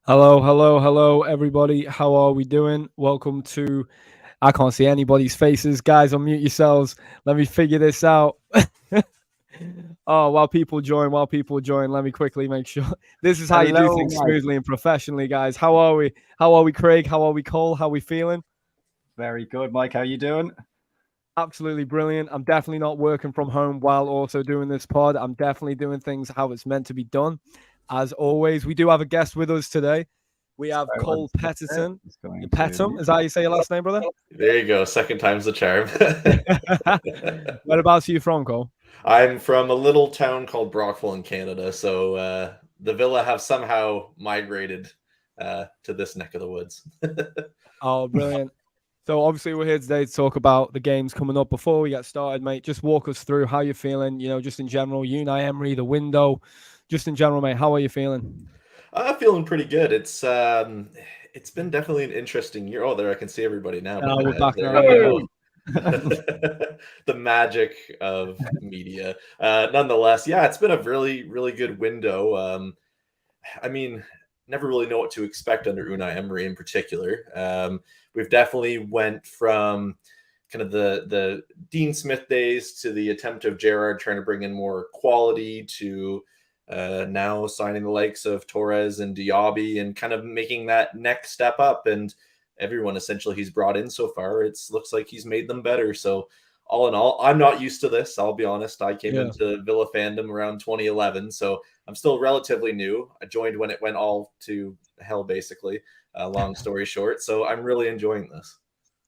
Hello, hello, hello, everybody. How are we doing? Welcome to. I can't see anybody's faces. Guys, unmute yourselves. Let me figure this out. Oh, while people join, let me quickly make sure. This is how you do Hello, things Mike. smoothly and professionally, guys. How are we? How are we, Craig? How are we, Cole? How are we feeling? Very good, Mike. How you doing? Absolutely brilliant. I'm definitely not working from home while also doing this pod. I'm definitely doing things how it's meant to be done. As always, we do have a guest with us today. We have Sorry, one Cole second. Petterson. Just going Pettum, to. is that how you say your last name, brother? There you go. Second time's the charm. Whereabouts are you from, Cole? I'm from a little town called Brockville in Canada. So the Villa have somehow migrated to this neck of the woods. Oh, brilliant. So obviously we're here today to talk about the games coming up. Before we get started, mate, just walk us through how you're feeling, just in general, Unai Emery, the window, just in general, mate, how are you feeling? I'm feeling pretty good. It's been definitely an interesting year. Oh, there I can see everybody now. We're back There now. you go. The magic of media. Nonetheless, yeah, it's been a really, really good window. I mean, never really know what to expect under Unai Emery in particular. We've definitely went from kind of the Dean Smith days to the attempt of Gerrard trying to bring in more quality to now signing the likes of Torres and Diaby and kind of making that next step up. And everyone essentially he's brought in so far, it looks like he's made them better. So all in all, I'm not used to this. I'll be honest. I came into Villa fandom around 2011, so I'm still relatively new. I joined when it went all to hell, basically. Long story short, so I'm really enjoying this.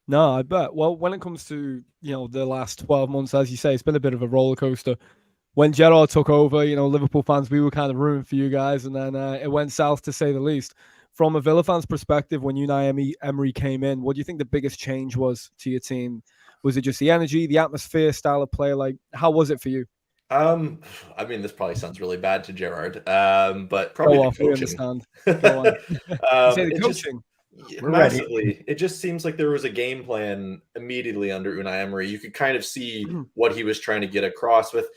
No, I bet. Well, when it comes to the last 12 months, as you say, it's been a bit of a roller coaster. When Gerrard took over, Liverpool fans, we were kind of rooting for you guys, and then it went south to say the least. From a Villa fan's perspective, when Unai Emery came in, what do you think the biggest change was to your team? Was it just the energy, the atmosphere, style of play? Like, how was it for you? I mean, this probably sounds really bad to Gerrard, but probably Go the off, we coaching. understand. Go on. You say the It just coaching. We're massively. It just seems like there was a game plan immediately under Unai Emery. You could kind of see what he was trying to get across with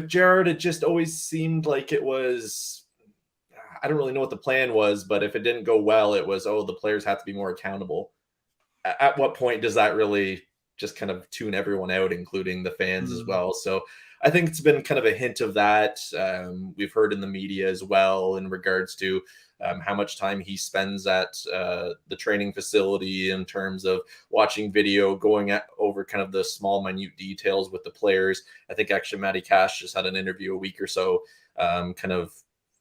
Gerrard. It just always seemed like it was. I don't really know what the plan was, but if it didn't go well, it was, the players have to be more accountable. At what point does that really just kind of tune everyone out, including the fans as well? So I think it's been kind of a hint of that. We've heard in the media as well in regards to how much time he spends at the training facility in terms of watching video, going over kind of the small, minute details with the players. I think actually Matty Cash just had an interview a week or so kind of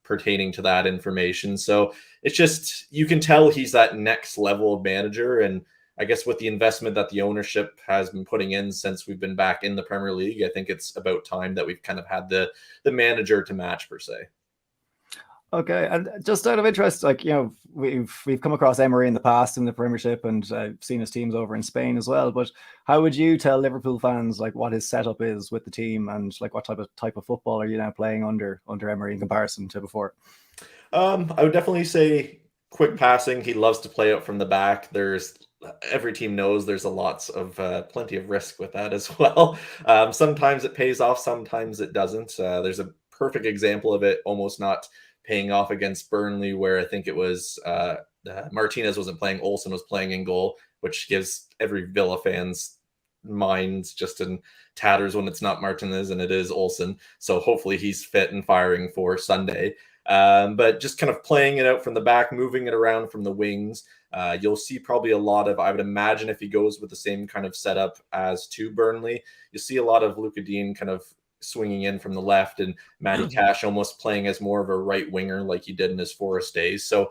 pertaining to that information. So it's just, you can tell he's that next level of manager. And I guess with the investment that the ownership has been putting in since we've been back in the Premier League, I think it's about time that we've kind of had the manager to match per se. Okay, and just out of interest, we've come across Emery in the past in the Premiership, and I've seen his teams over in Spain as well. But how would you tell Liverpool fans what his setup is with the team, and what type of football are you now playing under Emery in comparison to before? I would definitely say quick passing. He loves to play out from the back. Every team knows there's plenty of risk with that as well. Sometimes it pays off, sometimes it doesn't. There's a perfect example of it almost not paying off against Burnley, where I think it was Martinez wasn't playing, Olsen was playing in goal, which gives every Villa fan's minds just in tatters when it's not Martinez and it is Olsen. So hopefully he's fit and firing for Sunday. But just kind of playing it out from the back, moving it around from the wings. You'll see probably a lot of, I would imagine if he goes with the same kind of setup as to Burnley, you'll see a lot of Luka Dean kind of swinging in from the left and Matty Cash almost playing as more of a right winger like he did in his Forest days. So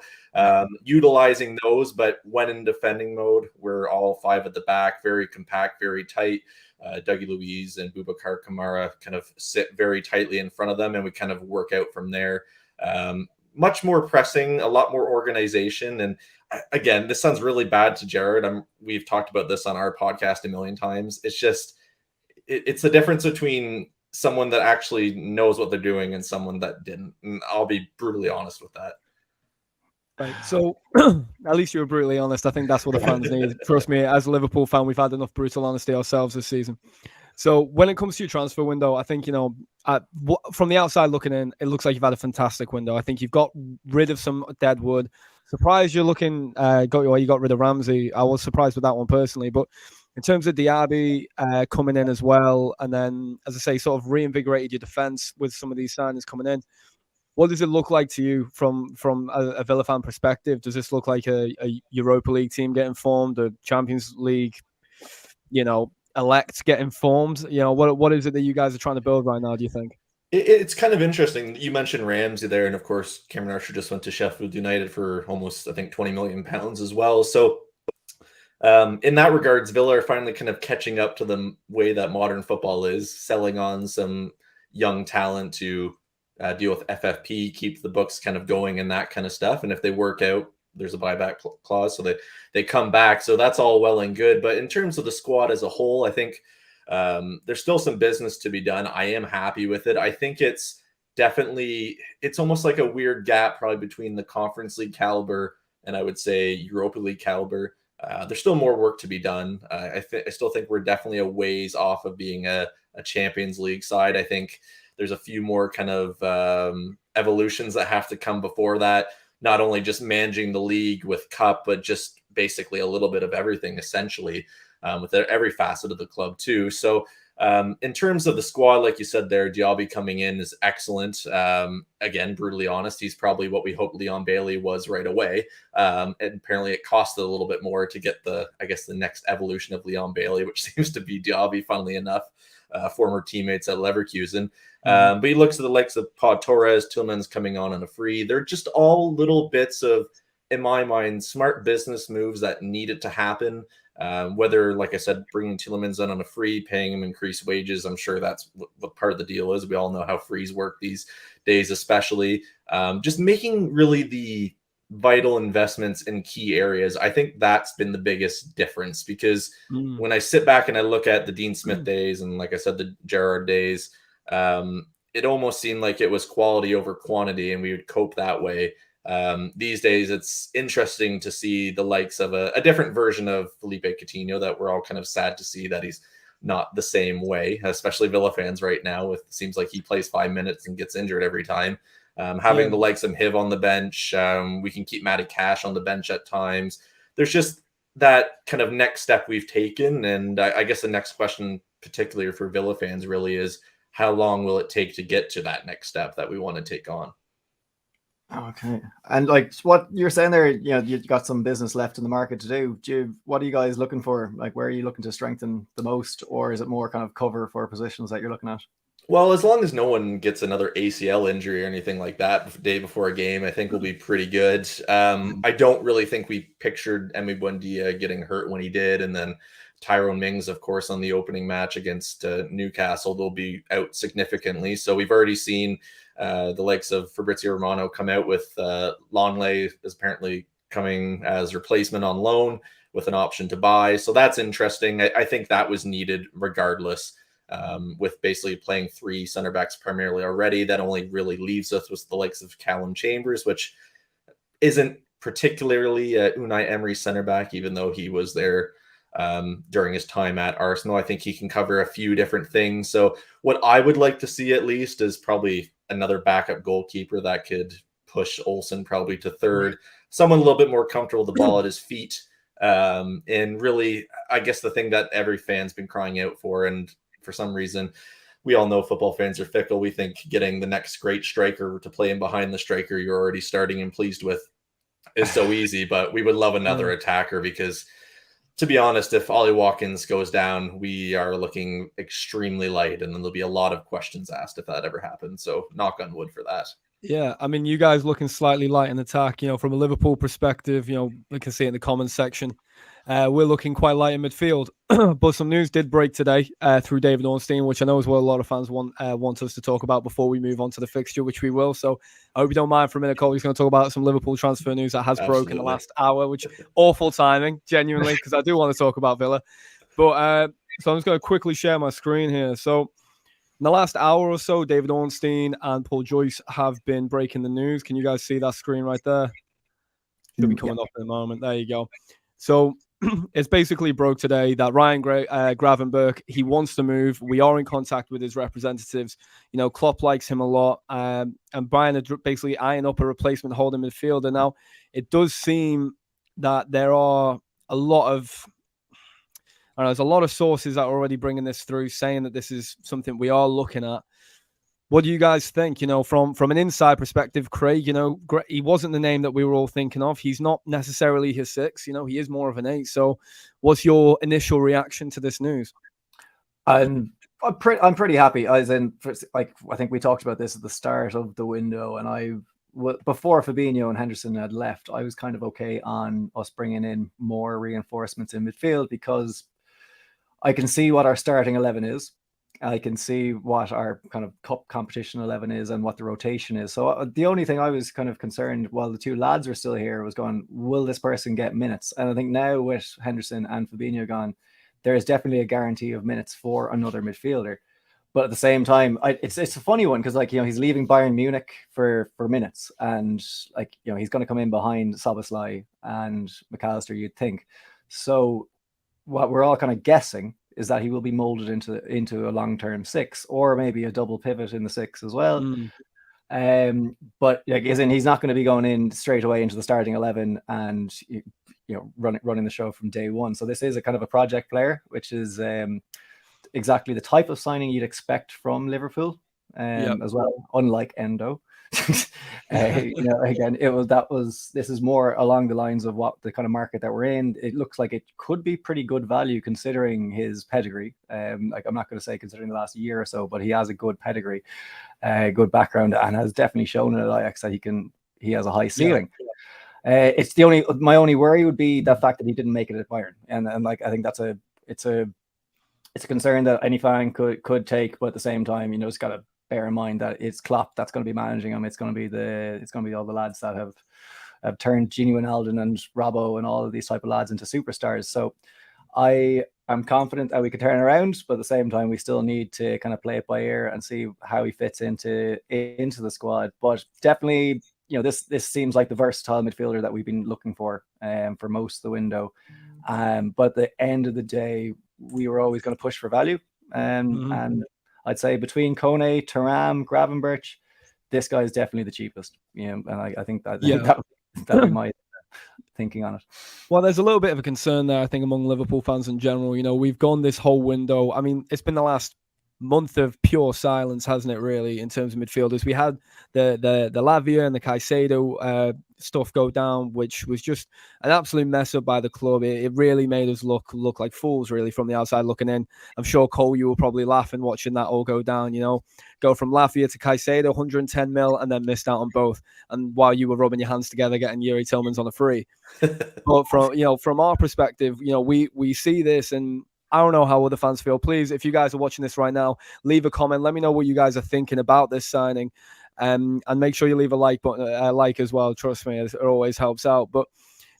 utilizing those, but when in defending mode, we're all five at the back, very compact, very tight. Dougie Luiz and Boubacar Kamara kind of sit very tightly in front of them, and we kind of work out from there. Much more pressing, a lot more organization. And again, this sounds really bad to Gerrard. We've talked about this on our podcast a million times. It's just, it's the difference between someone that actually knows what they're doing and someone that didn't. And I'll be brutally honest with that. Right. So at least you were brutally honest. I think that's what the fans need. Trust me, as a Liverpool fan, we've had enough brutal honesty ourselves this season. So when it comes to your transfer window, I think, from the outside looking in, it looks like you've had a fantastic window. I think you've got rid of some dead wood. Surprised you're looking. You got rid of Ramsey. I was surprised with that one personally, but in terms of Diaby coming in as well, and then, as I say, sort of reinvigorated your defense with some of these signings coming in. What does it look like to you from a Villa fan perspective? Does this look like a Europa League team getting formed, a Champions League, elect getting formed? What is it that you guys are trying to build right now, do you think? It's kind of interesting. You mentioned Ramsey there, and of course, Cameron Archer just went to Sheffield United for almost, I think, £20 million as well. So in that regards, Villa are finally kind of catching up to the way that modern football is, selling on some young talent to deal with FFP, keep the books kind of going and that kind of stuff. And if they work out, there's a buyback clause, so they come back. So that's all well and good. But in terms of the squad as a whole, I think there's still some business to be done. I am happy with it. I think it's almost like a weird gap probably between the Conference League caliber and I would say Europa League caliber. There's still more work to be done. I still think we're definitely a ways off of being a Champions League side. I think there's a few more kind of evolutions that have to come before that. Not only just managing the league with Cup, but just basically a little bit of everything, essentially, with every facet of the club too. So in terms of the squad, like you said there, Diaby coming in is excellent. Again, brutally honest, he's probably what we hoped Leon Bailey was right away. And apparently it costed a little bit more to get the next evolution of Leon Bailey, which seems to be Diaby, funnily enough, former teammates at Leverkusen. But he looks at the likes of Pau Torres, Tillman's coming on a free. They're just all little bits of, in my mind, smart business moves that needed to happen. Whether, like I said, bringing Tielemans on a free, paying him increased wages, I'm sure that's what part of the deal is. We all know how frees work these days, especially. Just making really the vital investments in key areas. I think that's been the biggest difference because when I sit back and I look at the Dean Smith days and, like I said, the Gerrard days, it almost seemed like it was quality over quantity and we would cope that way. These days, it's interesting to see the likes of a different version of Felipe Coutinho that we're all kind of sad to see that he's not the same way, especially Villa fans right now. It seems like he plays 5 minutes and gets injured every time. Having the likes of Hiv on the bench, we can keep Matty Cash on the bench at times. There's just that kind of next step we've taken. And I guess the next question, particularly for Villa fans, really is how long will it take to get to that next step that we want to take on? Okay. And like what you're saying there, you've got some business left in the market to do. What are you guys looking for? Like, where are you looking to strengthen the most? Or is it more kind of cover for positions that you're looking at? Well, as long as no one gets another ACL injury or anything like that the day before a game, I think we'll be pretty good. I don't really think we pictured Emery Buendia getting hurt when he did. And then Tyrone Mings, of course, on the opening match against Newcastle, they'll be out significantly. So we've already seen the likes of Fabrizio Romano come out with Longley is apparently coming as replacement on loan with an option to buy. So that's interesting. I think that was needed regardless. With basically playing 3 center backs primarily already, that only really leaves us with the likes of Callum Chambers, which isn't particularly a Unai Emery center back, even though he was there during his time at Arsenal. I think he can cover a few different things. So what I would like to see at least is probably another backup goalkeeper that could push Olsen probably to third, someone a little bit more comfortable with the ball at his feet. And really, I guess the thing that every fan's been crying out for, and for some reason, we all know football fans are fickle. We think getting the next great striker to play in behind the striker you're already starting and pleased with is so easy, but we would love another attacker because, to be honest, if Ollie Watkins goes down, we are looking extremely light, and then there'll be a lot of questions asked if that ever happens. So knock on wood for that. Yeah, I mean, you guys looking slightly light in attack, from a Liverpool perspective, we can see it in the comments section. We're looking quite light in midfield, but some news did break today through David Ornstein, which I know is what a lot of fans want us to talk about before we move on to the fixture, which we will. So I hope you don't mind for a minute, Cole. He's going to talk about some Liverpool transfer news that has broken in the last hour, which awful timing, genuinely, because I do want to talk about Villa. But so I'm just going to quickly share my screen here. So in the last hour or so, David Ornstein and Paul Joyce have been breaking the news. Can you guys see that screen right there? Should be coming up in a moment. There you go. So it's basically broke today that Ryan Gravenberch, he wants to move. We are in contact with his representatives. Klopp likes him a lot. And Bayern are basically eyeing up a replacement holding midfielder. Now, it does seem that there are a lot of, I don't know, there's a lot of sources that are already bringing this through, saying that this is something we are looking at. What do you guys think? From an inside perspective, Craig, he wasn't the name that we were all thinking of. He's not necessarily his 6. He is more of an 8. So what's your initial reaction to this news? I'm pretty happy. As in, I think we talked about this at the start of the window, and before Fabinho and Henderson had left, I was kind of okay on us bringing in more reinforcements in midfield, because I can see what our starting 11 is. I can see what our kind of cup competition 11 is and what the rotation is. So the only thing I was kind of concerned while the 2 lads were still here was going, will this person get minutes? And I think now with Henderson and Fabinho gone, there is definitely a guarantee of minutes for another midfielder. But at the same time, it's a funny one, because he's leaving Bayern Munich for minutes, and he's going to come in behind Szoboszlai and McAllister, you'd think. So what we're all kind of guessing is that he will be molded into a long-term 6, or maybe a double pivot in the 6 as well. But he's not going to be going in straight away into the starting 11 and running the show from day one. So this is a kind of a project player, which is exactly the type of signing you'd expect from Liverpool, as well, unlike Endo. Again, this is more along the lines of what the kind of market that we're in. It looks like it could be pretty good value considering his pedigree. I'm not going to say considering the last year or so, but he has a good pedigree, good background, and has definitely shown at Ajax that he has a high ceiling. It's my only worry would be the fact that he didn't make it at Bayern, and I think it's a concern that any fan could take, but at the same time, it's got to bear in mind that it's Klopp that's going to be managing him. It's going to be all the lads that have turned Gini Wijnaldum and Robbo and all of these type of lads into superstars. So I am confident that we can turn around, but at the same time, we still need to kind of play it by ear and see how he fits into the squad. But definitely, this seems like the versatile midfielder that we've been looking for most of the window. But at the end of the day, we were always going to push for value. And I'd say between Kone, Thuram, Gravenberch, this guy is definitely the cheapest. And I think that'd be my thinking on it. Well, there's a little bit of a concern there, I think, among Liverpool fans in general. We've gone this whole window. I mean, it's been the last month of pure silence, hasn't it, really, in terms of midfielders? We had the Lavia and the Caicedo stuff go down, which was just an absolute mess up by the club. It really made us look like fools, really, from the outside looking in. I'm sure, Cole, you were probably laughing watching that all go down, go from Lavia to Caicedo, 110 mil, and then missed out on both. And while you were rubbing your hands together, getting Yuri Tillmans on a free. But from our perspective, we see this, and I don't know how other fans feel. Please, if you guys are watching this right now, leave a comment. Let me know what you guys are thinking about this signing. And make sure you leave a like button, as well. Trust me, it always helps out. But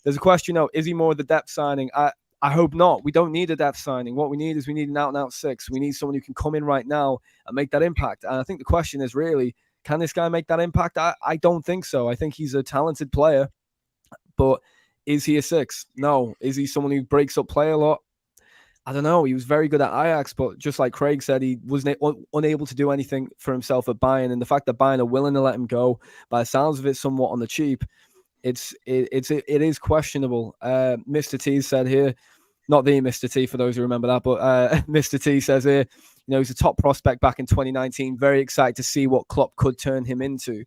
there's a question, is he more of the depth signing? I hope not. We don't need a depth signing. What we need is an out-and-out 6. We need someone who can come in right now and make that impact. And I think the question is really, can this guy make that impact? I don't think so. I think he's a talented player. But is he a 6? No. Is he someone who breaks up play a lot? I don't know. He was very good at Ajax, but just like Craig said, he was unable to do anything for himself at Bayern. And the fact that Bayern are willing to let him go, by the sounds of it, somewhat on the cheap, it is questionable. Mr. T said here, not the Mr. T for those who remember that, but Mr. T says here, he's a top prospect back in 2019. Very excited to see what Klopp could turn him into.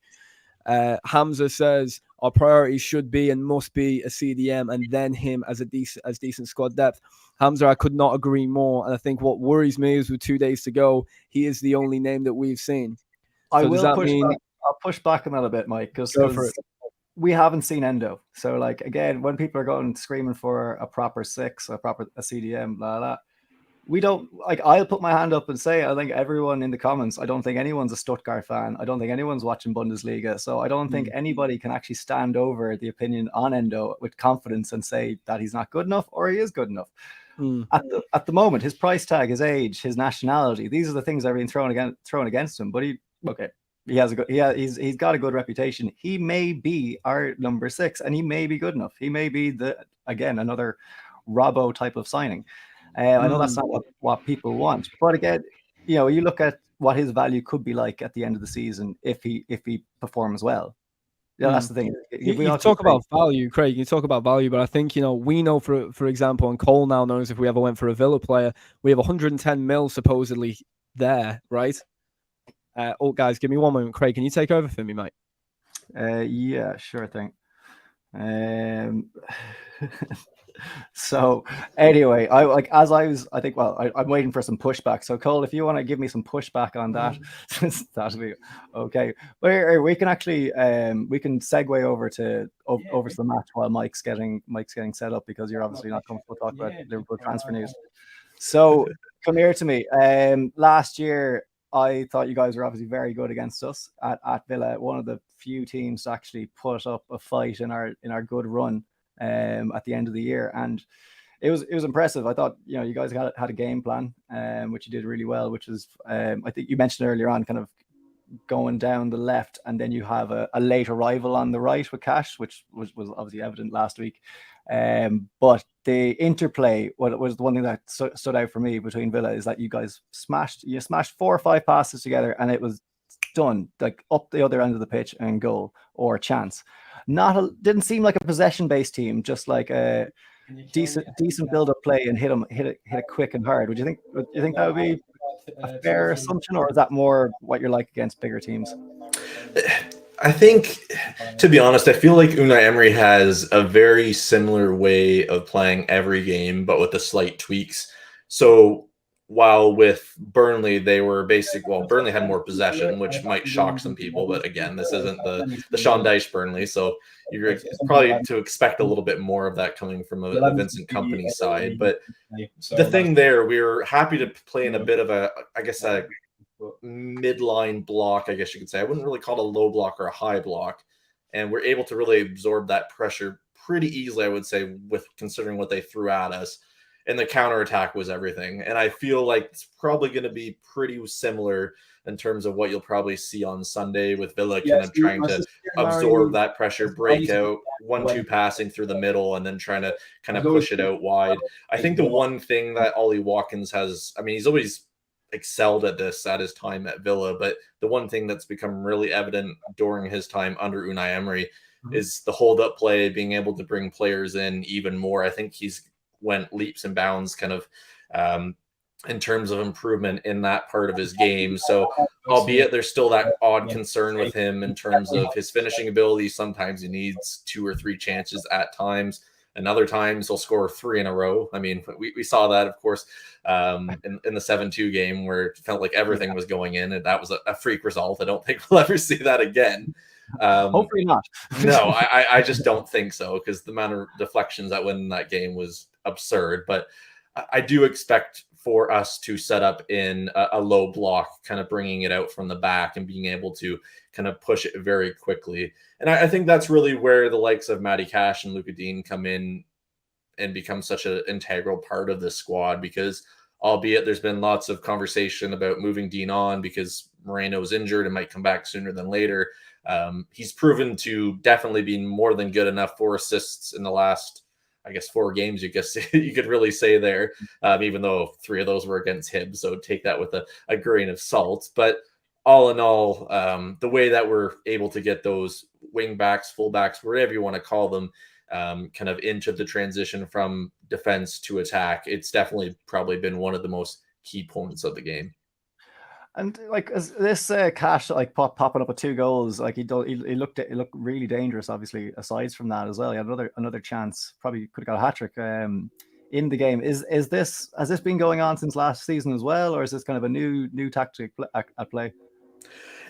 Hamza says our priority should be and must be a CDM and then him as decent squad depth. Hamza, I could not agree more. And I think what worries me is with 2 days to go, he is the only name that we've seen. I'll push back on that a bit, Mike, because we haven't seen Endo. So again, when people are going screaming for a proper 6, a CDM, blah, blah, we don't I'll put my hand up and say, I think everyone in the comments, I don't think anyone's a Stuttgart fan. I don't think anyone's watching Bundesliga. So I don't think anybody can actually stand over the opinion on Endo with confidence and say that he's not good enough or he is good enough. At the moment, his price tag, his age, his nationality, these are the things that are being thrown against him. But he's got a good reputation. He may be our number 6 and he may be good enough. He may be another Robbo type of signing. I know that's not what people want, but again, you look at what his value could be like at the end of the season if he performs well. Yeah, that's the thing. You talk about value, Craig. You talk about value, but I think, we know, for example, and Cole now knows, if we ever went for a Villa player, we have 110 mil supposedly there, right? Guys, give me one moment. Craig, can you take over for me, mate? Yeah, sure thing. So anyway, I'm waiting for some pushback. So Cole, if you want to give me some pushback on that, that'll be okay. But we can actually we can segue over to the match while Mike's getting set up, because you're obviously not comfortable talking about Liverpool transfer news. So come here to me. Last year, I thought you guys were obviously very good against us at Villa. One of the few teams to actually put up a fight in our good run at the end of the year, and it was impressive. I thought, you guys had a game plan, which you did really well, which is I think you mentioned earlier on, kind of going down the left, and then you have a late arrival on the right with Cash, which was obviously evident last week. But the interplay, what was the one thing that stood out for me between Villa, is that you guys smashed 4 or 5 passes together, and it was done, like up the other end of the pitch and goal or chance. Didn't seem like a possession-based team, just like a decent build-up play and hit it quick and hard. Do you think that would be a fair assumption, or is that more what you're like against bigger teams? I think, to be honest, I feel like Unai Emery has a very similar way of playing every game, but with the slight tweaks. So while with Burnley, they were Burnley had more possession, which might shock some people. But again, this isn't the Sean Dyche Burnley. So you're probably to expect a little bit more of that coming from a Vincent Kompany side. But the thing there, we were happy to play in a bit of a midline block, I guess you could say. I wouldn't really call it a low block or a high block. And we're able to really absorb that pressure pretty easily, I would say, with considering what they threw at us. And the counterattack was everything. And I feel like it's probably going to be pretty similar in terms of what you'll probably see on Sunday, with Villa kind of trying to absorb that pressure, break out, 1-2 passing through the middle, and then trying to kind of push it out wide. I think the one thing that Ollie Watkins has, he's always excelled at this at his time at Villa, but the one thing that's become really evident during his time under Unai Emery is the hold-up play, being able to bring players in even more. I think he's went leaps and bounds kind of in terms of improvement in that part of his game. So albeit there's still that odd concern with him in terms of his finishing ability. Sometimes he needs 2 or 3 chances at times, and other times he'll score 3 in a row. We saw that, of course, in the 7-2 game, where it felt like everything was going in, and that was a freak result. I don't think we'll ever see that again. Hopefully not. No, I just don't think so, because the amount of deflections that went in that game was absurd. But I do expect for us to set up in a low block, kind of bringing it out from the back and being able to kind of push it very quickly. And I think that's really where the likes of Matty Cash and Luka Dean come in and become such an integral part of this squad, because albeit there's been lots of conversation about moving Dean on because Moreno's injured and might come back sooner than later. He's proven to definitely be more than good enough. 4 assists in the last, 4 games, you could really say there, even though 3 of those were against him. So take that with a grain of salt. But all in all, the way that we're able to get those wing backs, fullbacks, whatever you want to call them, kind of into the transition from defense to attack, it's definitely probably been one of the most key points of the game. And like, as this Cash popping up with 2 goals, like he looked really dangerous. Obviously, aside from that as well, he had another chance. Probably could have got a hat trick in the game. Has this been going on since last season as well, or is this kind of a new tactic at play?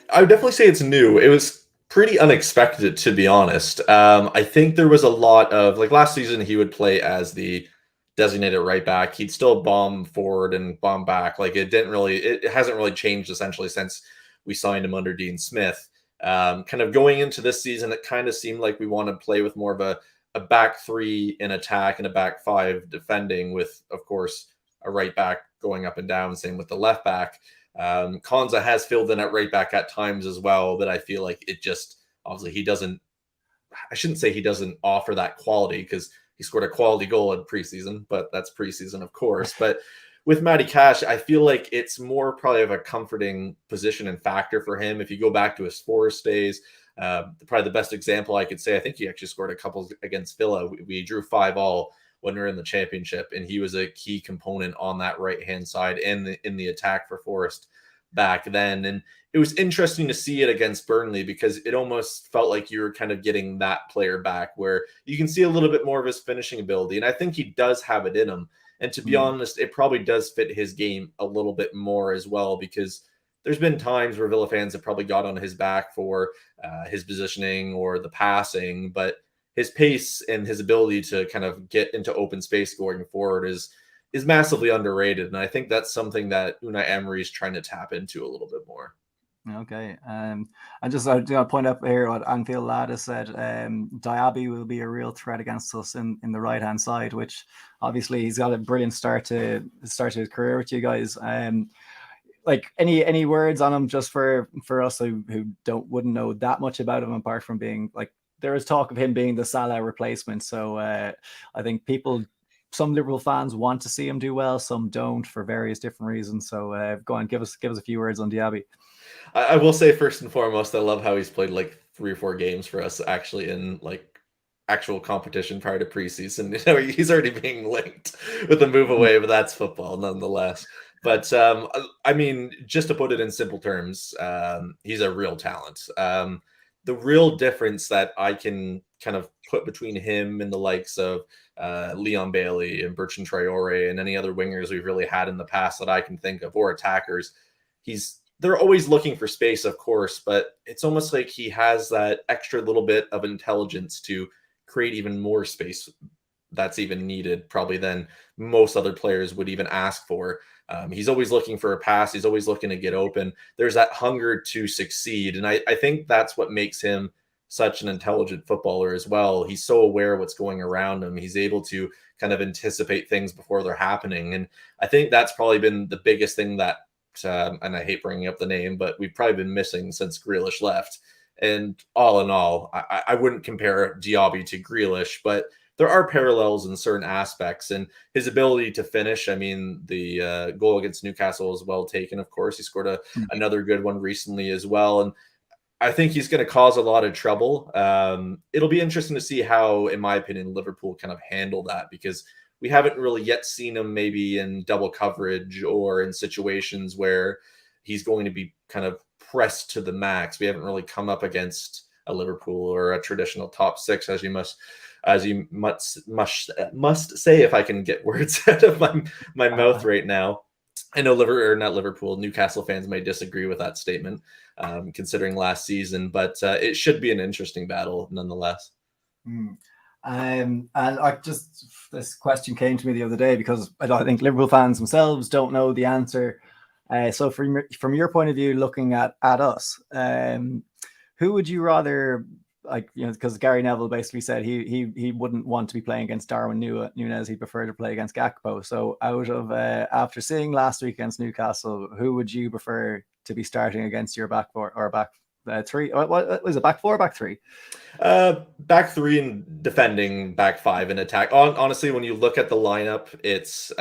I would definitely say it's new. It was pretty unexpected, to be honest. I think there was a lot of, like, last season he would play as the designated right back. He'd still bomb forward and bomb back. Like, it hasn't really changed essentially since we signed him under Dean Smith. Kind of going into this season, it kind of seemed like we want to play with more of a back 3 in attack and a back 5 defending, with, of course, a right back going up and down. Same with the left back. Konza has filled in at right back at times as well, but I feel like it just, obviously I shouldn't say he doesn't offer that quality, because he scored a quality goal in preseason, but that's preseason, of course. But with Matty Cash, I feel like it's more probably of a comforting position and factor for him. If you go back to his Forest days, Probably the best example I could say, I think he actually scored a couple against Villa. We drew 5-5 when we were in the championship, and he was a key component on that right-hand side and in the attack for Forest back then. And it was interesting to see it against Burnley because it almost felt like you were kind of getting that player back where you can see a little bit more of his finishing ability. And I think he does have it in him. And to be honest, it probably does fit his game a little bit more as well, because there's been times where Villa fans have probably got on his back for his positioning or the passing, but his pace and his ability to kind of get into open space going forward is massively underrated. And I think that's something that Unai Emery is trying to tap into a little bit more. Okay. I just want to point up here what Anfield Lad has said. Diaby will be a real threat against us in the right-hand side, which obviously he's got a brilliant start to his career with you guys. Like any words on him just for us who wouldn't know that much about him, apart from being like, there is talk of him being the Salah replacement. So I think some Liverpool fans want to see him do well, some don't for various different reasons. So go on, give us a few words on Diaby. I will say first and foremost, I love how he's played like 3 or 4 games for us actually in like actual competition prior to preseason. You know, he's already being linked with a move away, but that's football nonetheless. But I mean, just to put it in simple terms, he's a real talent. The real difference that I can kind of put between him and the likes of Leon Bailey and Bertrand Traore and any other wingers we've really had in the past that I can think of, or attackers, they're always looking for space, of course, but it's almost like he has that extra little bit of intelligence to create even more space that's even needed probably than most other players would even ask for. He's always looking for a pass. He's always looking to get open. There's that hunger to succeed. And I think that's what makes him such an intelligent footballer as well. He's so aware of what's going around him. He's able to kind of anticipate things before they're happening. And I think that's probably been the biggest thing that, and I hate bringing up the name, but we've probably been missing since Grealish left. And all in all, I wouldn't compare Diaby to Grealish, but there are parallels in certain aspects, and his ability to finish. I mean, the goal against Newcastle was well taken, of course. He scored another good one recently as well. And I think he's going to cause a lot of trouble. It'll be interesting to see how, in my opinion, Liverpool kind of handle that, because we haven't really yet seen him maybe in double coverage or in situations where he's going to be kind of pressed to the max. We haven't really come up against a Liverpool or a traditional top 6, as you must say, if I can get words out of my mouth right now. I know Newcastle fans may disagree with that statement, considering last season, but it should be an interesting battle nonetheless. And this question came to me the other day because I think Liverpool fans themselves don't know the answer. So from your point of view, looking at us, who would you rather, like, you know, because Gary Neville basically said he wouldn't want to be playing against Darwin Nunez. He'd prefer to play against Gakpo. So out of after seeing last week against Newcastle, who would you prefer to be starting against your back four or back three? What was it, back 4 or back 3? Back 3 and defending, back 5 in attack. Honestly, when you look at the lineup, it's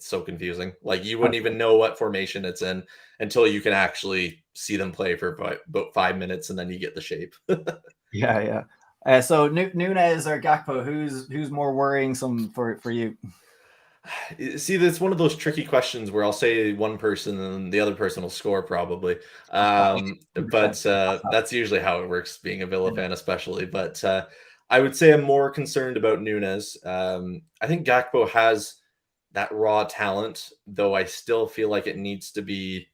so confusing. Like, you wouldn't even know what formation it's in until you can actually see them play for about 5 minutes, and then you get the shape. Yeah. So Nunez or Gakpo, who's more worrying for you? See, that's one of those tricky questions where I'll say one person and the other person will score probably. But that's usually how it works, being a Villa fan especially. But I would say I'm more concerned about Nunez. I think Gakpo has that raw talent, though I still feel like it needs to be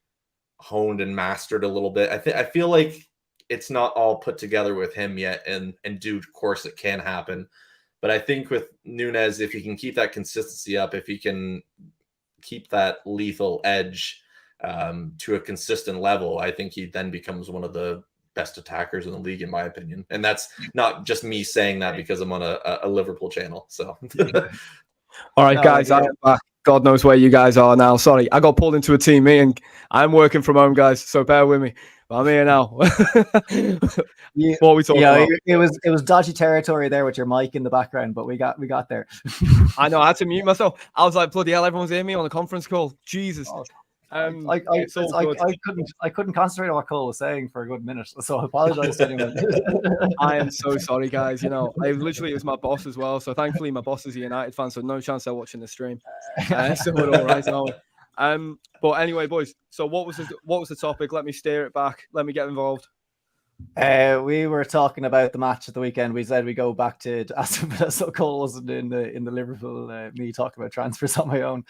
honed and mastered a little bit. I feel like it's not all put together with him yet, and due course it can happen. But I think with Nunez, if he can keep that consistency up, if he can keep that lethal edge to a consistent level, I think he then becomes one of the best attackers in the league, in my opinion. And that's not just me saying that because I'm on a Liverpool channel. So, all right, guys, I am back. God knows where you guys are now. Sorry, I got pulled into a team meeting. I'm working from home, guys, so bear with me. But I'm here now. What are we talking about? It was dodgy territory there with your mic in the background, but we got there. I know, I had to mute myself. I was like, bloody hell, everyone's hearing me on a conference call. Jesus. It's all good. I couldn't concentrate on what Cole was saying for a good minute, so I apologize to anyone. I am so sorry, guys. You know, I literally was my boss as well, so thankfully my boss is a United fan, so no chance they're watching the stream. So we're all right now. But anyway, boys. So what was the topic? Let me steer it back. Let me get involved. We were talking about the match at the weekend. We said we go back to Aston Villa, so Cole wasn't in the Liverpool. Me talking about transfers on my own.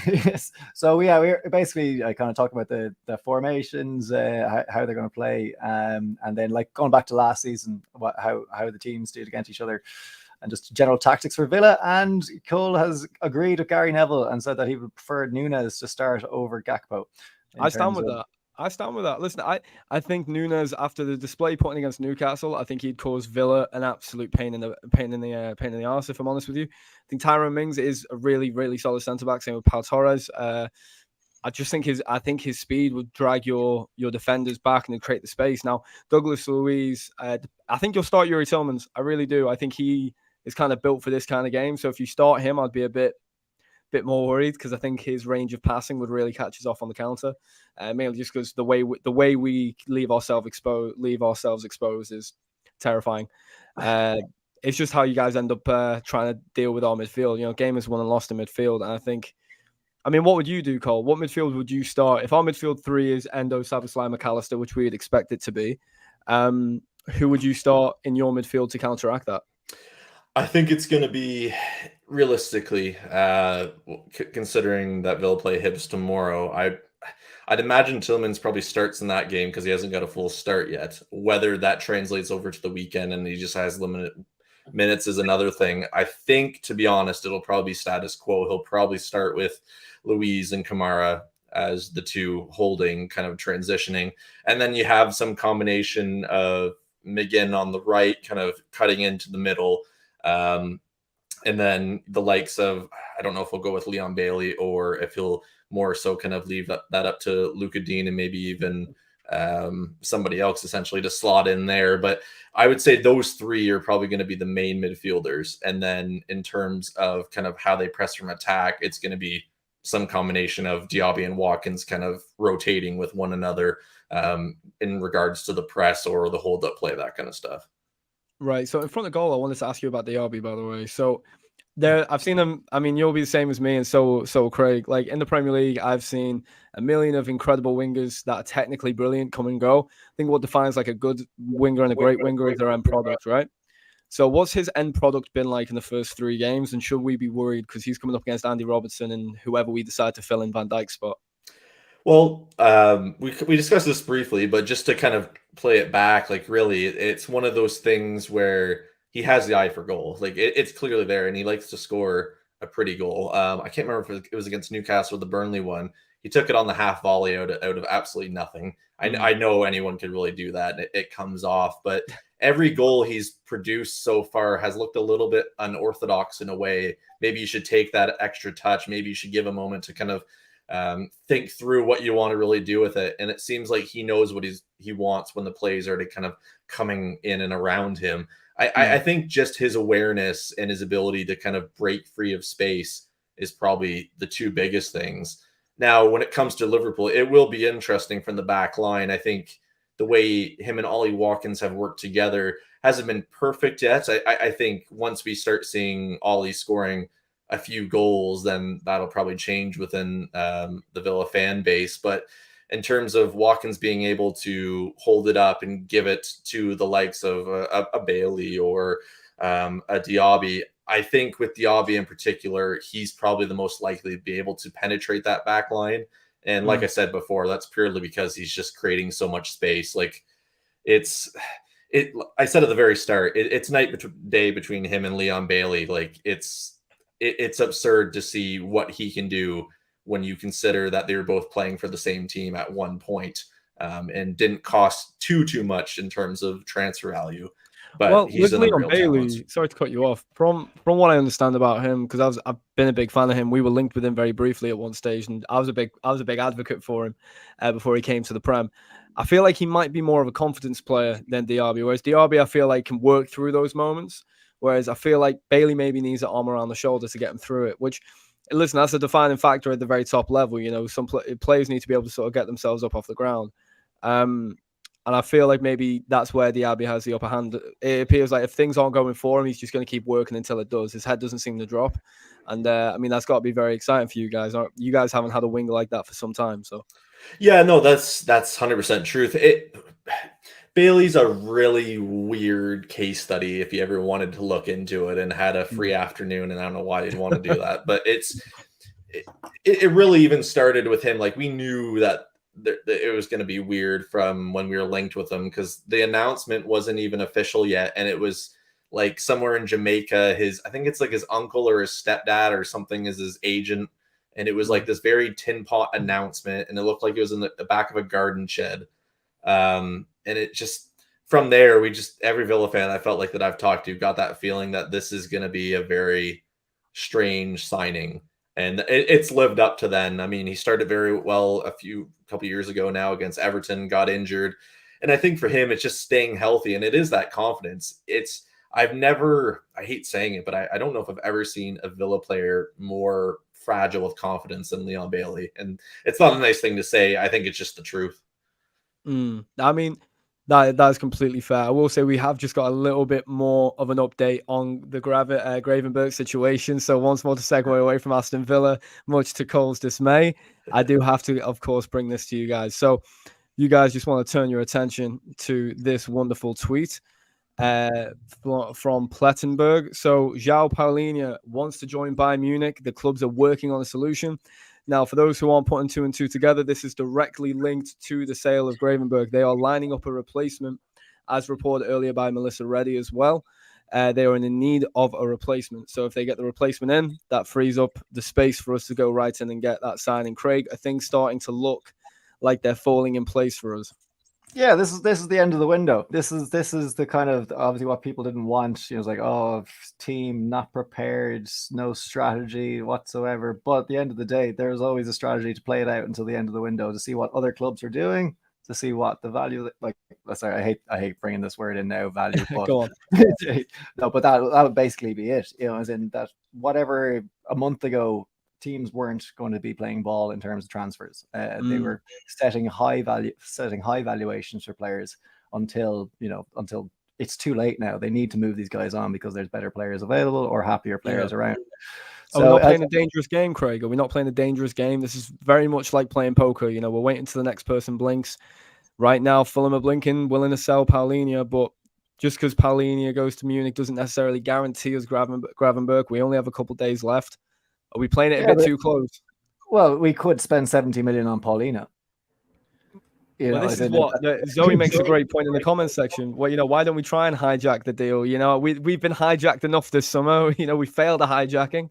Yes. So yeah, we're basically kind of talking about the formations, how they're going to play, and then like going back to last season, how the teams did against each other, and just general tactics for Villa. And Cole has agreed with Gary Neville and said that he would prefer Nunez to start over Gakpo. I stand with that. Listen, I think Nunez, after the display putting against Newcastle, I think he'd cause Villa an absolute pain in the arse. If I'm honest with you, I think Tyrone Mings is a really, really solid centre back. Same with Pau Torres. I just think his speed would drag your defenders back and create the space. Now Douglas Luiz, I think you'll start Yuri Tillmans. I really do. I think he is kind of built for this kind of game. So if you start him, I'd be a bit more worried because I think his range of passing would really catch us off on the counter, mainly just because the way we leave ourselves exposed is terrifying. It's just how you guys end up trying to deal with our midfield. You know, game is won and lost in midfield, and I mean, what would you do, Cole? What midfield would you start if our midfield three is Endo, Szoboszlai, McAllister, which we'd expect it to be? Who would you start in your midfield to counteract that? I think it's going to be, realistically, considering that Villa play Hibs tomorrow, I'd imagine Tillmans probably starts in that game because he hasn't got a full start yet. Whether that translates over to the weekend and he just has limited minutes is another thing. I think, to be honest, it'll probably be status quo. He'll probably start with Luiz and Kamara as the two holding, kind of transitioning. And then you have some combination of McGinn on the right, kind of cutting into the middle. And then the likes of, I don't know if he'll go with Leon Bailey or if he'll more so kind of leave that up to Luka Dean and maybe even somebody else essentially to slot in there. But I would say those three are probably going to be the main midfielders. And then in terms of kind of how they press from attack, it's going to be some combination of Diaby and Watkins kind of rotating with one another in regards to the press or the hold-up play, that kind of stuff. Right. So in front of goal, I wanted to ask you about Diaby, by the way. So there, I've seen him. I mean, you'll be the same as me, and so Craig. Like in the Premier League, I've seen a million of incredible wingers that are technically brilliant come and go. I think what defines like a good winger and a great winger is their end product, right? So what's his end product been like in the first 3 games, and should we be worried because he's coming up against Andy Robertson and whoever we decide to fill in Van Dijk's spot? Well, we discussed this briefly, but just to kind of play it back, like really, it's one of those things where he has the eye for goal. Like it's clearly there, and he likes to score a pretty goal. I can't remember if it was against Newcastle or the Burnley one. He took it on the half volley out of absolutely nothing. I know anyone could really do that. It comes off, but every goal he's produced so far has looked a little bit unorthodox in a way. Maybe you should take that extra touch. Maybe you should give a moment to kind of think through what you want to really do with it. And it seems like he knows what he wants when the plays are kind of coming in and around him. I think just his awareness and his ability to kind of break free of space is probably the 2 biggest things. Now, when it comes to Liverpool, it will be interesting from the back line. I think the way him and Ollie Watkins have worked together hasn't been perfect yet. I think once we start seeing Ollie scoring a few goals, then that'll probably change within the Villa fan base. But in terms of Watkins being able to hold it up and give it to the likes of a Bailey or a Diaby, I think with Diaby in particular, he's probably the most likely to be able to penetrate that back line. And like I said before, that's purely because he's just creating so much space. Like I said at the very start, it's night day between him and Leon Bailey. Like it's absurd to see what he can do when you consider that they were both playing for the same team at one point, and didn't cost too much in terms of transfer value. But he's with Leon Bailey, sorry to cut you off. From what I understand about him, because I've been a big fan of him. We were linked with him very briefly at one stage, and I was a big advocate for him before he came to the Prem. I feel like he might be more of a confidence player than Diaby, whereas Diaby I feel like can work through those moments. Whereas I feel like Bailey maybe needs an arm around the shoulder to get him through it, which listen, that's a defining factor at the very top level. You know, some players need to be able to sort of get themselves up off the ground. And I feel like maybe that's where Diaby has the upper hand. It appears like if things aren't going for him, he's just going to keep working until it does. His head doesn't seem to drop. And I mean, that's got to be very exciting for you guys. You guys haven't had a winger like that for some time. So, yeah, no, that's 100% truth. Bailey's a really weird case study if you ever wanted to look into it and had a free afternoon. And I don't know why you'd want to do that, but it really even started with him. Like, we knew that it was going to be weird from when we were linked with him, because the announcement wasn't even official yet, and it was like somewhere in Jamaica. I think it's like his uncle or his stepdad or something is his agent, and it was like this very tin pot announcement, and it looked like it was in the back of a garden shed. And it just, from there, every Villa fan I felt like that I've talked to got that feeling that this is going to be a very strange signing. And it's lived up to then. I mean, he started very well a couple years ago now against Everton, got injured. And I think for him, it's just staying healthy. And it is that confidence. I hate saying it, but I don't know if I've ever seen a Villa player more fragile with confidence than Leon Bailey. And it's not a nice thing to say. I think it's just the truth. I mean, that is completely fair. I will say we have just got a little bit more of an update on the Gravenberch situation. So once more to segue away from Aston Villa, much to Cole's dismay, I do have to, of course, bring this to you guys. So you guys just want to turn your attention to this wonderful tweet from Plettenberg. So João Paulinho wants to join Bayern Munich. The clubs are working on a solution. Now, for those who aren't putting two and two together, this is directly linked to the sale of Gravenberch. They are lining up a replacement, as reported earlier by Melissa Reddy as well. They are in need of a replacement. So if they get the replacement in, that frees up the space for us to go right in and get that signing. Craig, are things starting to look like they're falling in place for us? Yeah, this is the end of the window. This is the kind of, obviously, what people didn't want. It was like, oh, team not prepared, no strategy whatsoever. But at the end of the day, there's always a strategy to play it out until the end of the window, to see what other clubs are doing, to see what the value, like, sorry, I hate bringing this word in now, value. But, Go on. No, but that would basically be it. You know, as in that whatever a month ago, teams weren't going to be playing ball in terms of transfers. They were setting high valuations for players until it's too late now. They need to move these guys on because there's better players available or happier players around. So, are we not playing a dangerous game, Craig? Are we not playing a dangerous game? This is very much like playing poker. You know, we're waiting till the next person blinks. Right now, Fulham are blinking, willing to sell Paulinho, but just because Paulinho goes to Munich doesn't necessarily guarantee us Gravenberch. We only have a couple days left. Are we playing it a bit too close? Well, we could spend 70 million on Paulinho. This is what Zoe makes a great point in the comments section. Well, why don't we try and hijack the deal? We've been hijacked enough this summer. We failed a hijacking.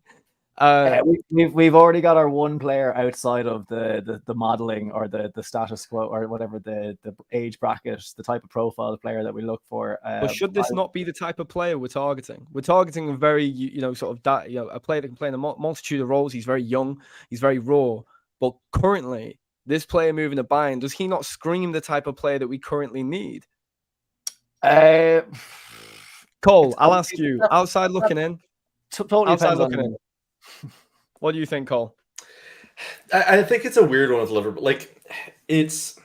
We've already got our one player outside of the modeling or the status quo or whatever, the age bracket, the type of profile of player that we look for. But should this not be the type of player we're targeting? We're targeting a very a player that can play in a multitude of roles. He's very young, he's very raw. But currently, this player moving to Bayern, does he not scream the type of player that we currently need? Cole, I'll ask you, outside looking in. Totally outside looking in. What do you think, Cole? I think it's a weird one with Liverpool. Like, it's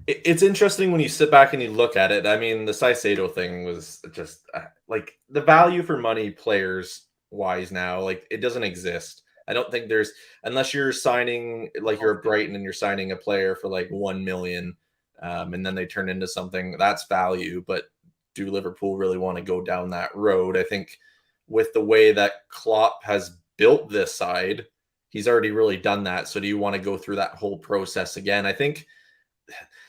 interesting when you sit back and you look at it. I mean, the Caicedo thing was just like the value for money players wise now, like, it doesn't exist. I don't think there's, unless you're signing, like, you're a Brighton and you're signing a player for like 1 million, and then they turn into something that's value. But do Liverpool really want to go down that road? I think with the way that Klopp has built this side, he's already really done that. So do you want to go through that whole process again? I think,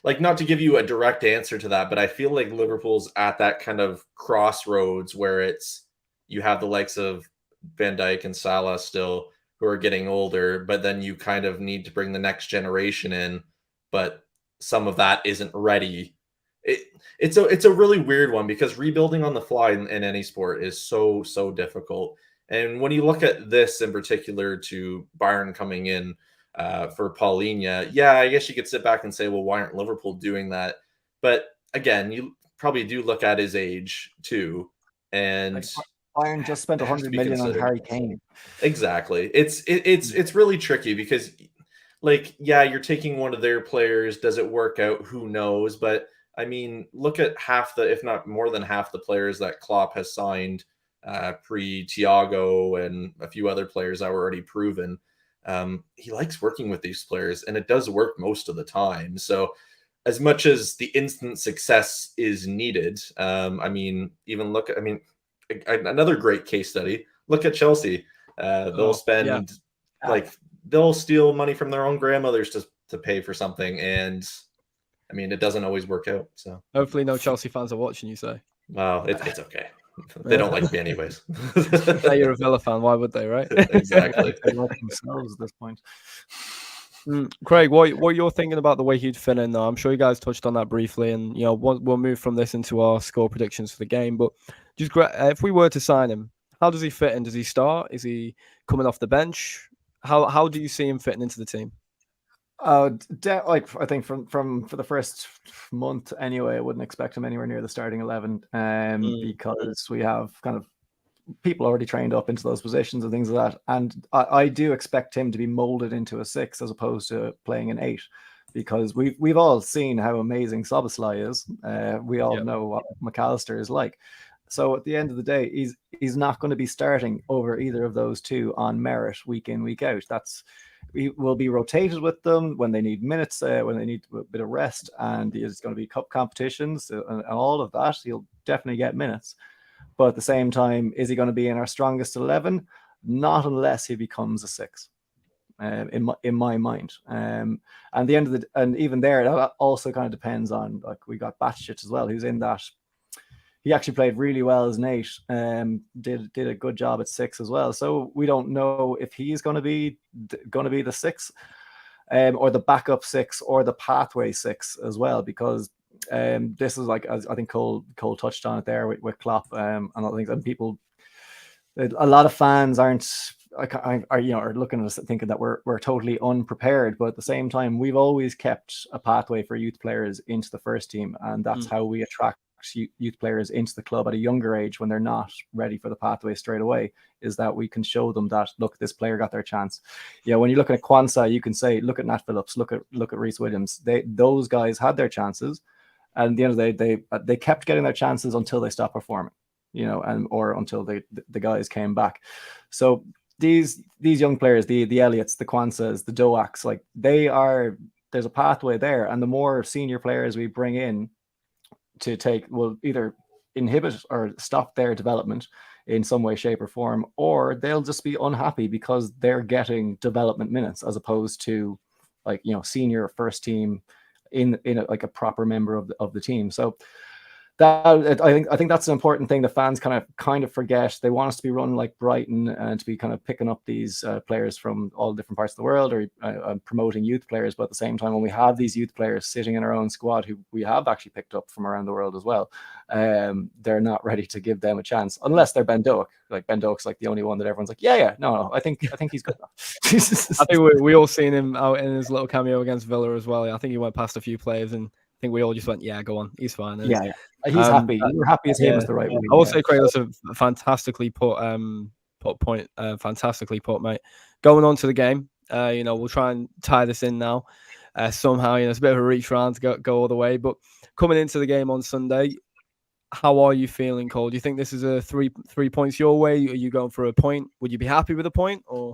like, not to give you a direct answer to that, but I feel like Liverpool's at that kind of crossroads where you have the likes of Van Dijk and Salah still, who are getting older, but then you kind of need to bring the next generation in, but some of that isn't ready. It's a really weird one, because rebuilding on the fly in any sport is so difficult. And when you look at this in particular, to Bayern coming in for Paulinho, yeah, I guess you could sit back and say, well, why aren't Liverpool doing that? But again, you probably do look at his age too. And Bayern just spent It has to 100 be million on considered. Harry Kane. Exactly. It's really tricky because, like, yeah, you're taking one of their players. Does it work out? Who knows? But I mean, look at half the, if not more than half the players that Klopp has signed pre-Thiago and a few other players that were already proven. He likes working with these players, and it does work most of the time. So as much as the instant success is needed, I mean, even look at, I mean, another great case study. Look at Chelsea. They'll spend like they'll steal money from their own grandmothers to pay for something, and I mean, it doesn't always work out. So hopefully, no Chelsea fans are watching. You say? Well, it's okay. They don't like me anyways. You're a Villa fan. Why would they, right? Exactly. They like themselves at this point. Craig, what you're thinking about the way he'd fit in, though? I'm sure you guys touched on that briefly, and we'll move from this into our score predictions for the game. But just if we were to sign him, how does he fit in? Does he start? Is he coming off the bench? How do you see him fitting into the team? Like I think from for the first month anyway, I wouldn't expect him anywhere near the starting 11, because we have kind of people already trained up into those positions and things like that. And I do expect him to be molded into a 6 as opposed to playing an 8, because we've all seen how amazing Szoboszlai is. We all know what McAllister is like. So at the end of the day, he's not going to be starting over either of those two on merit week in, week out. We will be rotated with them when they need minutes, when they need a bit of rest, and there's going to be cup competitions and all of that. He'll definitely get minutes. But at the same time, is he going to be in our strongest 11? Not unless he becomes a 6, in my mind. And the end of and even there, that also kind of depends on, like, we got Batchich as well, who's in that. He actually played really well as an 8, did a good job at 6 as well. So we don't know if he's going to be the 6, or the backup 6, or the pathway 6 as well, because this is, like, as I think Cole touched on it there with Klopp, and other things, and people, a lot of fans are looking at us thinking that we're totally unprepared, but at the same time, we've always kept a pathway for youth players into the first team, and that's how we attract youth players into the club at a younger age when they're not ready for the pathway straight away, is that we can show them that, look, this player got their chance. When you're looking at Kwanzaa, you can say, look at Nat Phillips, look at Reece Williams. Those guys had their chances, and at the end of the day, they kept getting their chances until they stopped performing, or until the guys came back. So these young players, the Elliots, the Kwanzaas, the Doaks, like, there's a pathway there, and the more senior players we bring in will either inhibit or stop their development in some way, shape, or form, or they'll just be unhappy because they're getting development minutes as opposed to, like, senior first team in a proper member of the team. So that, I think that's an important thing the fans kind of forget. They want us to be run like Brighton and to be kind of picking up these players from all different parts of the world, or promoting youth players. But at the same time, when we have these youth players sitting in our own squad who we have actually picked up from around the world as well, they're not ready to give them a chance unless they're Ben Doak. Like, Ben Doak's like the only one that everyone's like, no, I think he's good enough. I think we all seen him out in his little cameo against Villa as well. I think he went past a few players, and I think we all just went, yeah, go on, he's fine. Yeah. He's happy. We're happy as him is the right way. I will say, Craig, that's a fantastically put point. Fantastically put, mate. Going on to the game, we'll try and tie this in now. Somehow, it's a bit of a reach round to go all the way. But coming into the game on Sunday, how are you feeling, Cole? Do you think this is a three points your way? Are you going for a point? Would you be happy with a point, or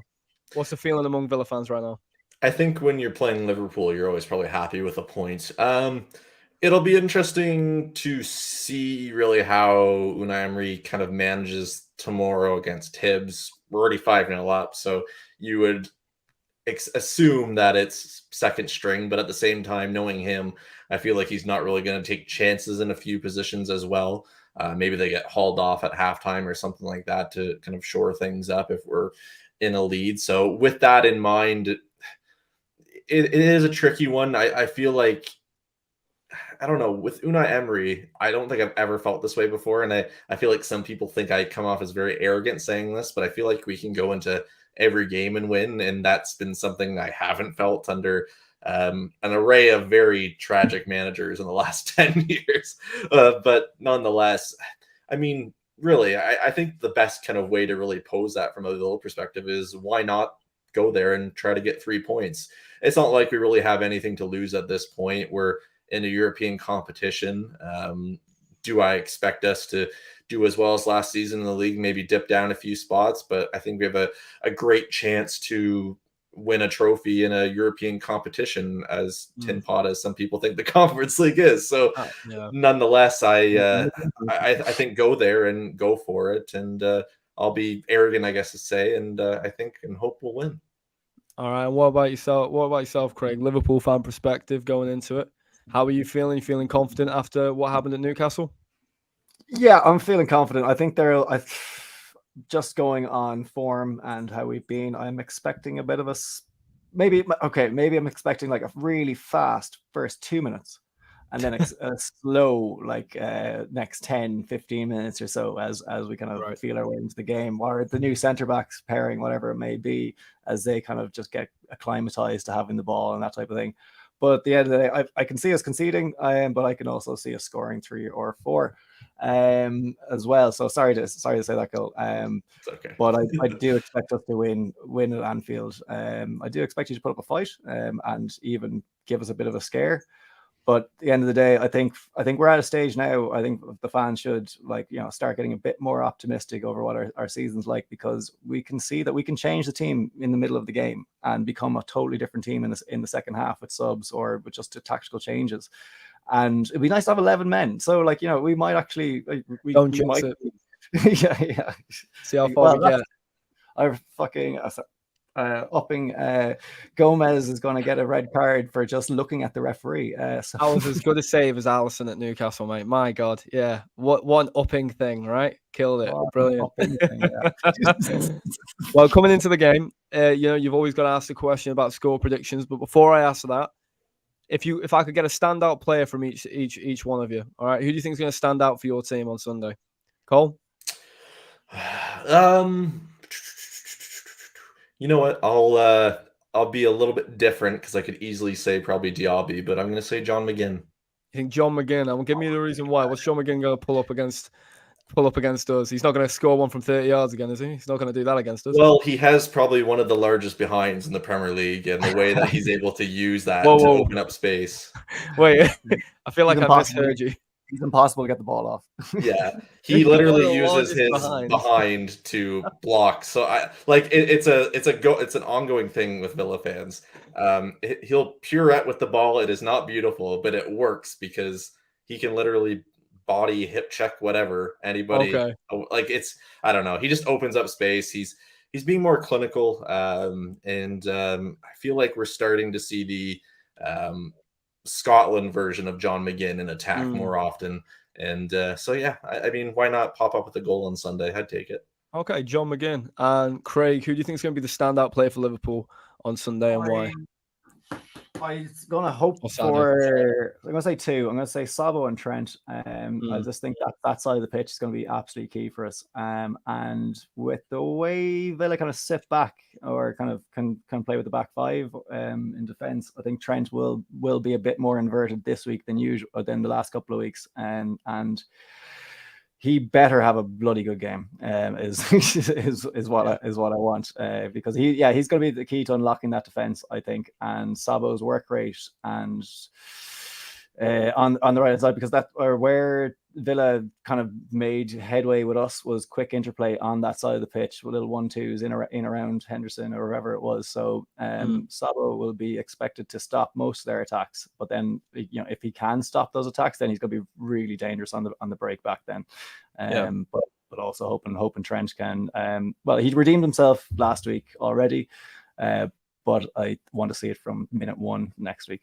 what's the feeling among Villa fans right now? I think when you're playing Liverpool, you're always probably happy with a point. It'll be interesting to see really how Unai Emery kind of manages tomorrow against Hibs. We're already 5-0 up, so you would assume that it's second string, but at the same time, knowing him, I feel like he's not really going to take chances in a few positions as well. Maybe they get hauled off at halftime or something like that to kind of shore things up if we're in a lead. So with that in mind, it is a tricky one. I feel like, I don't know, with Unai Emery, I don't think I've ever felt this way before. And I feel like some people think I come off as very arrogant saying this, but I feel like we can go into every game and win. And that's been something I haven't felt under an array of very tragic managers in the last 10 years. But nonetheless, I mean, really, I think the best kind of way to really pose that from a Villa perspective is why not go there and try to get 3 points? It's not like we really have anything to lose at this point. We're in a European competition. Do I expect us to do as well as last season in the league, maybe dip down a few spots? But I think we have a great chance to win a trophy in a European competition, as tin pot as some people think the Conference League is. So nonetheless, I think go there and go for it. And I'll be arrogant, I guess, to say, and I think and hope we'll win. All right. What about yourself? What about yourself, Craig? Liverpool fan perspective going into it. How are you feeling? You feeling confident after what happened at Newcastle? Yeah, I'm feeling confident. I think just going on form and how we've been, I'm expecting a bit of maybe I'm expecting like a really fast first 2 minutes and then a slow like next 10, 15 minutes or so as we kind of feel our way into the game, or the new centre backs pairing, whatever it may be, as they kind of just get acclimatized to having the ball and that type of thing. But at the end of the day, I can see us conceding, but I can also see us scoring 3 or 4 as well. So sorry to say that, Cole. It's okay. But I do expect us to win at Anfield. I do expect you to put up a fight and even give us a bit of a scare. But at the end of the day, I think we're at a stage now. I think the fans should start getting a bit more optimistic over what our season's like, because we can see that we can change the team in the middle of the game and become a totally different team in the second half with subs or with just tactical changes. And it'd be nice to have 11 men. So we might actually we might it. yeah. See how far we get. I've fucking upping Gomez is going to get a red card for just looking at the referee. So. That was as good a save as Alisson at Newcastle, mate. My God, yeah. What one upping thing, right? Killed it. Brilliant. Thing, yeah. Well, coming into the game, you've always got to ask the question about score predictions. But before I ask that, if I could get a standout player from each one of you, all right, who do you think is going to stand out for your team on Sunday? Cole? You know what? I'll be a little bit different because I could easily say probably Diaby, but I'm going to say John McGinn. You think John McGinn? And give me the reason why. What's John McGinn going to pull up against us? He's not going to score one from 30 yards again, is he? He's not going to do that against us. Well, he has probably one of the largest behinds in the Premier League, and the way that he's able to use that to open up space. Wait, I feel like I misheard you. It's impossible to get the ball off. Yeah, he literally uses his behind to block. So it's an ongoing thing with Villa fans. He'll pirouette with the ball. It is not beautiful, but it works because he can literally body, hip check, whatever, anybody. Okay. I don't know. He just opens up space. He's being more clinical, and I feel like we're starting to see the Scotland version of John McGinn in attack more often. And so, yeah, I mean, why not pop up with a goal on Sunday? I'd take it. Okay, John McGinn. And Craig, who do you think is going to be the standout player for Liverpool on Sunday and why? I'm going to hope for, I'm going to say 2. I'm going to say Sabo and Trent. I just think that side of the pitch is going to be absolutely key for us. And with the way Villa kind of sit back or kind of can play with the back 5 in defence, I think Trent will be a bit more inverted this week than the last couple of weeks. And he better have a bloody good game. Is what I want, because he's going to be the key to unlocking that defense, I think. And Sabo's work rate and on the right side, because where Villa kind of made headway with us was quick interplay on that side of the pitch with little 1-2s in around Henderson or wherever it was. So Sabo will be expected to stop most of their attacks, but then if he can stop those attacks, then he's going to be really dangerous on the break back then. But also hoping Trent can. Well, he redeemed himself last week already, but I want to see it from minute 1 next week.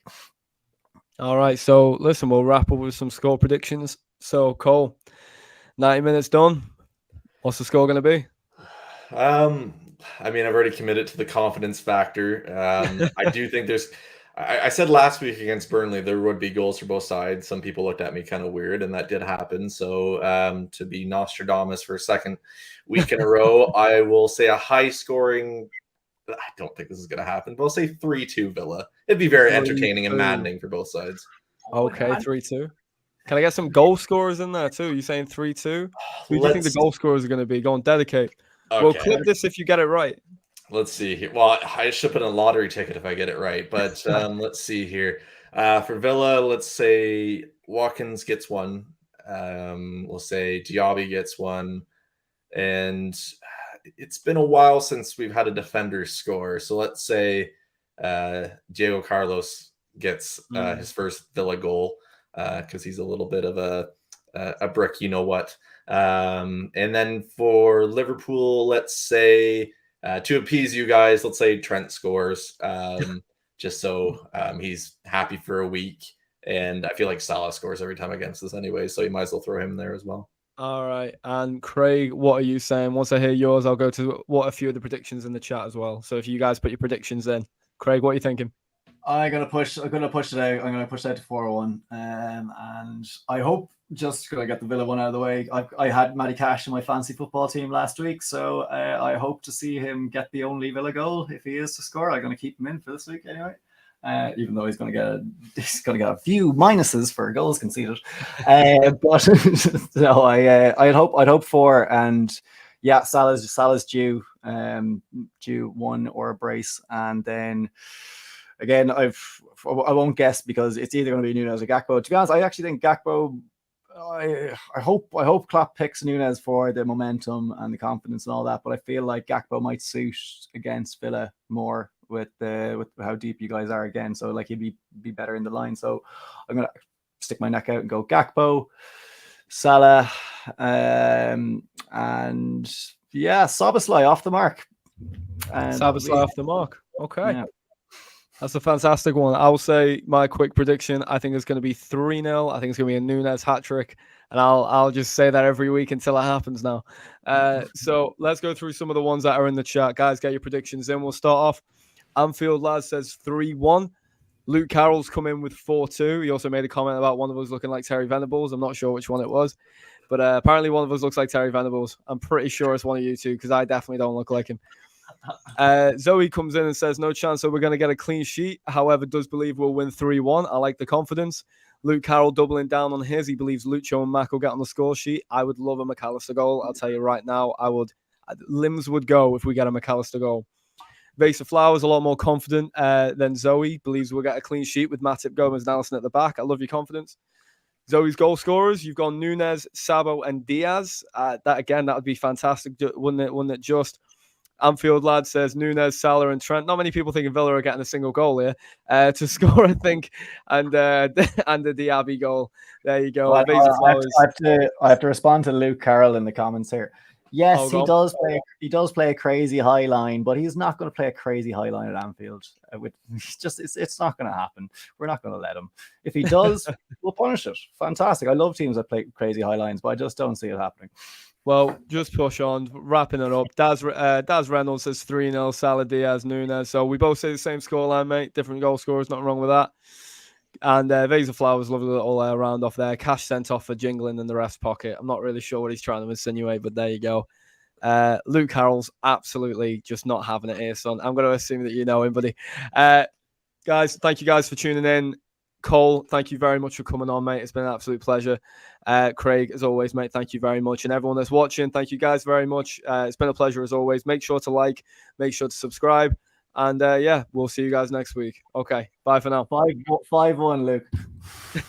All right, so listen, we'll wrap up with some score predictions. So, Cole, 90 minutes done. What's the score going to be? I mean, I've already committed to the confidence factor. I do think I said last week against Burnley there would be goals for both sides. Some people looked at me kind of weird, and that did happen. So to be Nostradamus for a second week in a row, I will say a high-scoring. I don't think this is going to happen, but I'll say 3-2 Villa. It'd be very entertaining and maddening for both sides. Okay, 3-2. Can I get some goal scorers in there too? You saying 3-2? Who do you think the goal scorers are going to be? Go on, dedicate. Okay. We'll clip this if you get it right. Let's see here. Well, I should put in a lottery ticket if I get it right, but let's see here. For Villa, let's say Watkins gets one. We'll say Diaby gets one. And it's been a while since we've had a defender score. So let's say Diego Carlos gets his first Villa goal because he's a little bit of a brick, you know what. And then for Liverpool, let's say to appease you guys, let's say Trent scores just so he's happy for a week. And I feel like Salah scores every time against us anyway, so you might as well throw him there as well. All right. And Craig, what are you saying? Once I hear yours, I'll go to what a few of the predictions in the chat as well. So if you guys put your predictions in. Craig, what are you thinking? I'm gonna push it out. I'm gonna push it out to 4-1. And I hope just gonna get the Villa one out of the way. I had Matty Cash in my fancy football team last week, so I hope to see him get the only Villa goal if he is to score. I'm gonna keep him in for this week anyway. Even though he's gonna get a few minuses for goals conceded. But no, I'd hope 4, and yeah, Salah's due one or a brace, and then. Again, I won't guess because it's either going to be Nunez or Gakpo. To be honest, I actually think Gakpo. I hope Klopp picks Nunez for the momentum and the confidence and all that. But I feel like Gakpo might suit against Villa more with how deep you guys are again. So like he'd be better in the line. So I'm gonna stick my neck out and go Gakpo, Salah, and yeah, Szoboszlai off the mark. Szoboszlai off the mark. Okay. Yeah. That's a fantastic one. I'll say my quick prediction. I think it's going to be 3-0. I think it's going to be a Nunez hat-trick. And I'll just say that every week until it happens now. So let's go through some of the ones that are in the chat. Guys, get your predictions in. We'll start off. Anfield Lad says 3-1. Luke Carroll's come in with 4-2. He also made a comment about one of us looking like Terry Venables. I'm not sure which one it was. But apparently one of us looks like Terry Venables. I'm pretty sure it's one of you two because I definitely don't look like him. Zoe comes in and says, no chance that we're going to get a clean sheet. However, does believe we'll win 3-1. I like the confidence. Luke Carroll doubling down on his. He believes Lucho and Mac will get on the score sheet. I would love a McAllister goal. I'll tell you right now, limbs would go if we get a McAllister goal. Vasa Flowers a lot more confident than Zoe. Believes we'll get a clean sheet with Matip, Gomez, and Allison at the back. I love your confidence. Zoe's goal scorers, you've gone Nunez, Sabo, and Diaz. That would be fantastic, wouldn't it just? Anfield Lad says Nunez, Salah, and Trent. Not many people thinking Villa are getting a single goal here to score, I think, and the Diaby goal. There you go. Well, I have to respond to Luke Carroll in the comments here. Yes, he does play a crazy high line, but he's not going to play a crazy high line at Anfield. It's not going to happen. We're not going to let him. If he does, we'll punish it. Fantastic. I love teams that play crazy high lines, but I just don't see it happening. Well, just push on, wrapping it up. Daz Reynolds says 3-0, Salah, Diaz, Nunez. So we both say the same scoreline, mate. Different goal scorers, nothing wrong with that. And Vasa Flowers, lovely little round off there. Cash sent off for jingling in the ref's pocket. I'm not really sure what he's trying to insinuate, but there you go. Luke Carroll's absolutely just not having it here, son. I'm going to assume that you know him, buddy. Guys, thank you guys for tuning in. Cole, thank you very much for coming on, mate. It's been an absolute pleasure. Craig, as always, mate, thank you very much. And everyone that's watching, thank you guys very much. It's been a pleasure as always. Make sure to like, make sure to subscribe. And yeah, we'll see you guys next week. Okay, bye for now. 5-1, Luke.